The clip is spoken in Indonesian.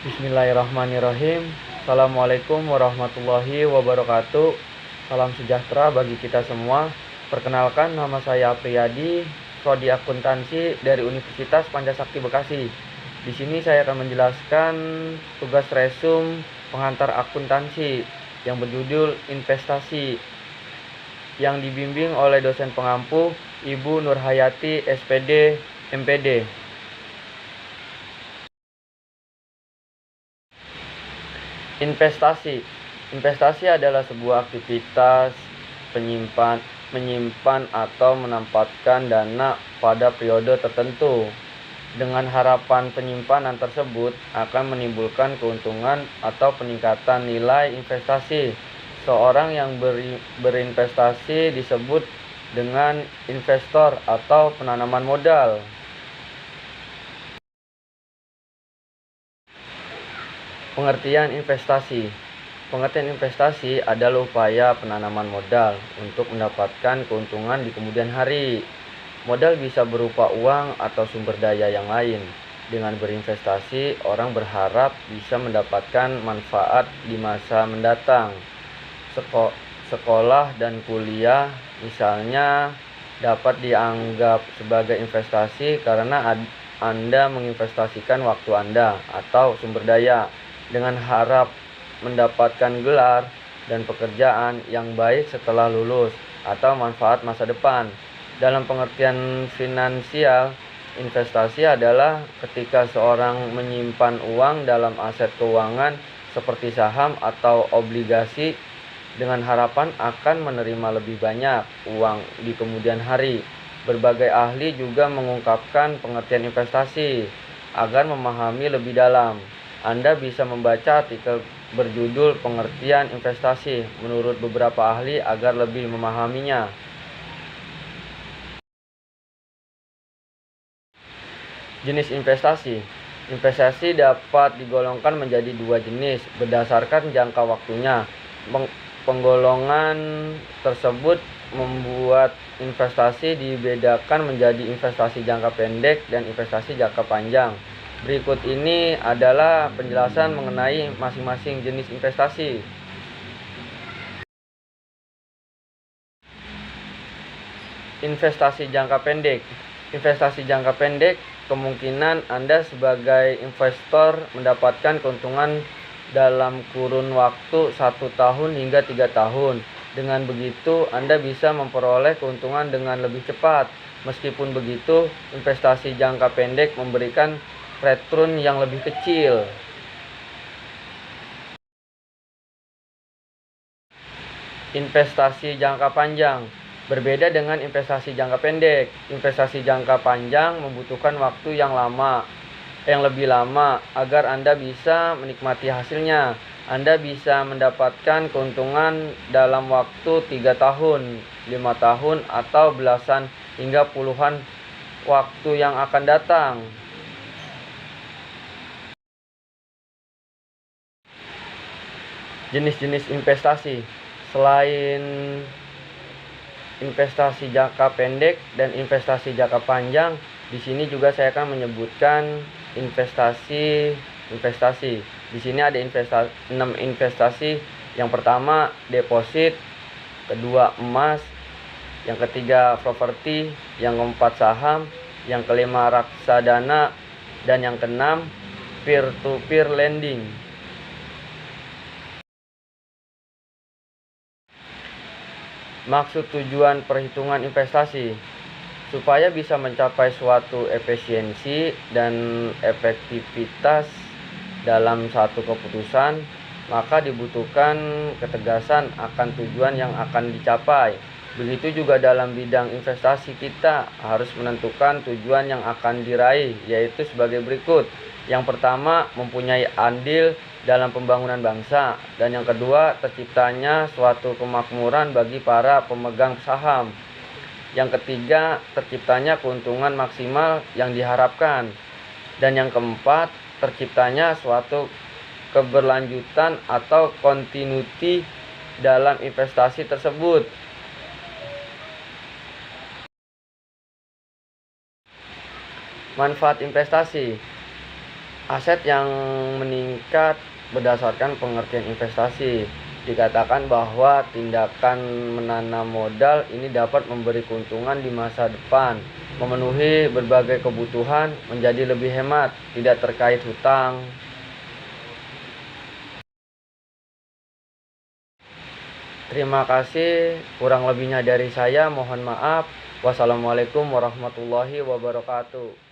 Bismillahirrahmanirrahim. Assalamualaikum warahmatullahi wabarakatuh. Salam sejahtera bagi kita semua. Perkenalkan, nama saya Apriyadi, prodi akuntansi dari Universitas Pancasakti Bekasi. Di sini saya akan menjelaskan tugas resum pengantar akuntansi yang berjudul investasi, yang dibimbing oleh dosen pengampu Ibu Nurhayati SPD MPD. Investasi adalah sebuah aktivitas menyimpan atau menempatkan dana pada periode tertentu, dengan harapan penyimpanan tersebut akan menimbulkan keuntungan atau peningkatan nilai investasi. Seorang yang berinvestasi disebut dengan investor atau penanaman modal. Pengertian investasi. Pengertian investasi adalah upaya penanaman modal untuk mendapatkan keuntungan di kemudian hari. Modal bisa berupa uang atau sumber daya yang lain. Dengan berinvestasi, orang berharap bisa mendapatkan manfaat di masa mendatang. Sekolah dan kuliah misalnya dapat dianggap sebagai investasi karena Anda menginvestasikan waktu Anda atau sumber daya dengan harap mendapatkan gelar dan pekerjaan yang baik setelah lulus atau manfaat masa depan. Dalam pengertian finansial, investasi adalah ketika seorang menyimpan uang dalam aset keuangan seperti saham atau obligasi dengan harapan akan menerima lebih banyak uang di kemudian hari. Berbagai ahli juga mengungkapkan pengertian investasi. Agar memahami lebih dalam, Anda bisa membaca artikel berjudul pengertian investasi menurut beberapa ahli agar lebih memahaminya. Jenis investasi. Investasi dapat digolongkan menjadi dua jenis berdasarkan jangka waktunya. Penggolongan tersebut membuat investasi dibedakan menjadi investasi jangka pendek dan investasi jangka panjang. Berikut ini adalah penjelasan mengenai masing-masing jenis investasi. Investasi jangka pendek. Investasi jangka pendek, kemungkinan Anda sebagai investor mendapatkan keuntungan dalam kurun waktu 1 tahun hingga 3 tahun. Dengan begitu, Anda bisa memperoleh keuntungan dengan lebih cepat. Meskipun begitu, investasi jangka pendek memberikan return yang lebih kecil. Investasi jangka panjang. Berbeda dengan investasi jangka pendek, investasi jangka panjang membutuhkan waktu yang lebih lama agar Anda bisa menikmati hasilnya. Anda bisa mendapatkan keuntungan dalam waktu 3 tahun, 5 tahun, atau belasan hingga puluhan waktu yang akan datang. Jenis-jenis investasi. Selain investasi jangka pendek dan investasi jangka panjang, di sini juga saya akan menyebutkan investasi. Di sini ada 6 investasi. Yang pertama deposit, kedua emas, yang ketiga properti, yang keempat saham, yang kelima reksadana, dan yang keenam peer-to-peer lending. Maksud tujuan perhitungan investasi. Supaya bisa mencapai suatu efisiensi dan efektivitas dalam satu keputusan, maka dibutuhkan ketegasan akan tujuan yang akan dicapai. Begitu juga dalam bidang investasi, kita harus menentukan tujuan yang akan diraih, yaitu sebagai berikut. Yang pertama, mempunyai andil dalam pembangunan bangsa, dan yang kedua, terciptanya suatu kemakmuran bagi para pemegang saham. Yang ketiga, terciptanya keuntungan maksimal yang diharapkan, dan yang keempat, terciptanya suatu keberlanjutan atau continuity dalam investasi tersebut. Manfaat investasi. Aset yang meningkat berdasarkan pengertian investasi. Dikatakan bahwa tindakan menanam modal ini dapat memberi keuntungan di masa depan, memenuhi berbagai kebutuhan, menjadi lebih hemat, tidak terkait hutang. Terima kasih, kurang lebihnya dari saya mohon maaf. Wassalamualaikum warahmatullahi wabarakatuh.